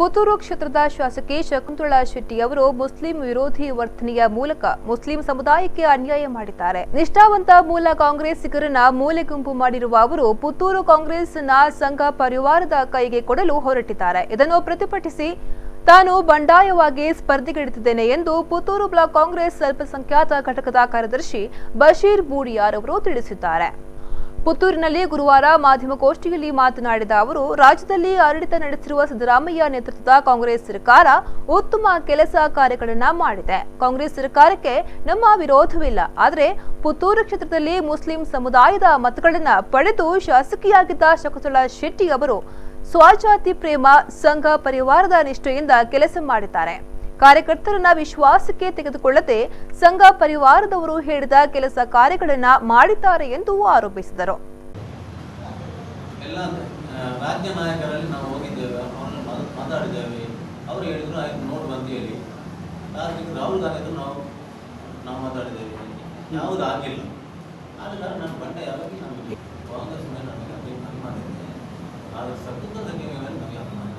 ಪುತ್ತೂರು ಕ್ಷೇತ್ರದ ಶಾಸಕಿ ಶಕುಂತಳಾ ಶೆಟ್ಟಿ ಅವರು ಮುಸ್ಲಿಂ ವಿರೋಧಿ ವರ್ತನೆಯ ಮೂಲಕ ಮುಸ್ಲಿಂ ಸಮುದಾಯಕ್ಕೆ ಅನ್ಯಾಯ ಮಾಡಿದ್ದಾರೆ. ನಿಷ್ಠಾವಂತ ಮೂಲ ಕಾಂಗ್ರೆಸ್ಸಿಗರನ್ನ ಮೂಲೆ ಗುಂಪು ಮಾಡಿರುವ ಅವರು ಪುತ್ತೂರು ಕಾಂಗ್ರೆಸ್ನ ಸಂಘ ಪರಿವಾರದ ಕೈಗೆ ಕೊಡಲು ಹೊರಟಿದ್ದಾರೆ. ಇದನ್ನು ಪ್ರತಿಭಟಿಸಿ ತಾನು ಬಂಡಾಯವಾಗಿ ಸ್ಪರ್ಧೆಗಿಳಿದಿದ್ದೇನೆ ಎಂದು ಪುತ್ತೂರು ಬ್ಲಾಕ್ ಕಾಂಗ್ರೆಸ್ ಅಲ್ಪಸಂಖ್ಯಾತ ಘಟಕದ ಕಾರ್ಯದರ್ಶಿ ಬಶೀರ್ ಬೂಡಿಯಾರ್ ಅವರು ತಿಳಿಸಿದ್ದಾರೆ. ಪುತ್ತೂರಿನಲ್ಲಿ ಗುರುವಾರ ಮಾಧ್ಯಮಗೋಷ್ಠಿಯಲ್ಲಿ ಮಾತನಾಡಿದ ಅವರು, ರಾಜ್ಯದಲ್ಲಿ ಆಡಳಿತ ನಡೆಸಿರುವ ಸಿದ್ದರಾಮಯ್ಯ ನೇತೃತ್ವದ ಕಾಂಗ್ರೆಸ್ ಸರ್ಕಾರ ಉತ್ತಮ ಕೆಲಸ ಕಾರ್ಯಗಳನ್ನು ಮಾಡಿದೆ. ಕಾಂಗ್ರೆಸ್ ಸರ್ಕಾರಕ್ಕೆ ನಮ್ಮ ವಿರೋಧವಿಲ್ಲ. ಆದರೆ ಪುತ್ತೂರು ಕ್ಷೇತ್ರದಲ್ಲಿ ಮುಸ್ಲಿಂ ಸಮುದಾಯದ ಮತಗಳನ್ನು ಪಡೆದು ಶಾಸಕಿಯಾಗಿದ್ದ ಶಕುಂತಳಾ ಶೆಟ್ಟಿ ಅವರು ಸ್ವಜಾತಿ ಪ್ರೇಮ, ಸಂಘ ಪರಿವಾರದ ನಿಷ್ಠೆಯಿಂದ ಕೆಲಸ ಮಾಡಿದ್ದಾರೆ. ಕಾರ್ಯಕರ್ತರನ್ನ ವಿಶ್ವಾಸಕ್ಕೆ ತೆಗೆದುಕೊಳ್ಳದೆ ಸಂಘ ಪರಿವಾರದವರು ಹೇಳಿದ ಕೆಲಸ ಕಾರ್ಯಗಳನ್ನ ಮಾಡಿದ್ದಾರೆ ಎಂದು ಆರೋಪಿಸಿದರು. ಎಲ್ಲ ರಾಜ್ಯ ನಾಯಕರಲ್ಲಿ ನಾವು ಹೋಗಿದ್ದೇವೆ, ಅವರನ್ನು ಮಾತಾಡಿದ್ದೇವೆ. ಅವರು ಹೇಳಿದ್ರು ಆಯ್ತು ನೋಡು ಬಂದು ಹೇಳಿ. ರಾಹುಲ್ ಗಾಂಧಿ ನಾವು ಮಾತಾಡಿದ್ದೇವೆ, ಯಾವುದು ಆಗಿಲ್ಲ. ಆದ ಕಾರಣ ನನ್ನ ಬಂಡ ಯಾವಾಗ ನಮಗೆ ಕಾಂಗ್ರೆಸ್ ಮೇಲೆ ನಮಗೆ ಅಭಿಮಾನ ಇದೆ, ಆದರೆ ಸದ್ಯದಲ್ಲಿ ನಮಗೆ ಅಭಿಮಾನ.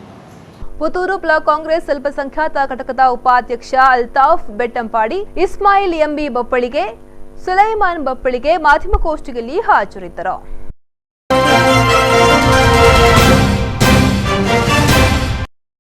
ಪುತ್ತೂರು ಬ್ಲಾಕ್ ಕಾಂಗ್ರೆಸ್ ಅಲ್ಪಸಂಖ್ಯಾತ ಘಟಕದ ಉಪಾಧ್ಯಕ್ಷ ಅಲ್ತಾಫ್ ಬೆಟ್ಟಂಪಾಡಿ, ಇಸ್ಮಾಯಿಲ್ ಎಂಬಿ ಬಪ್ಪಳಿಗೆ, ಸುಲೈಮಾನ್ ಬಪ್ಪಳಿಗೆ ಮಾಧ್ಯಮಗೋಷ್ಠಿಯಲ್ಲಿ ಹಾಜರಿದ್ದರು.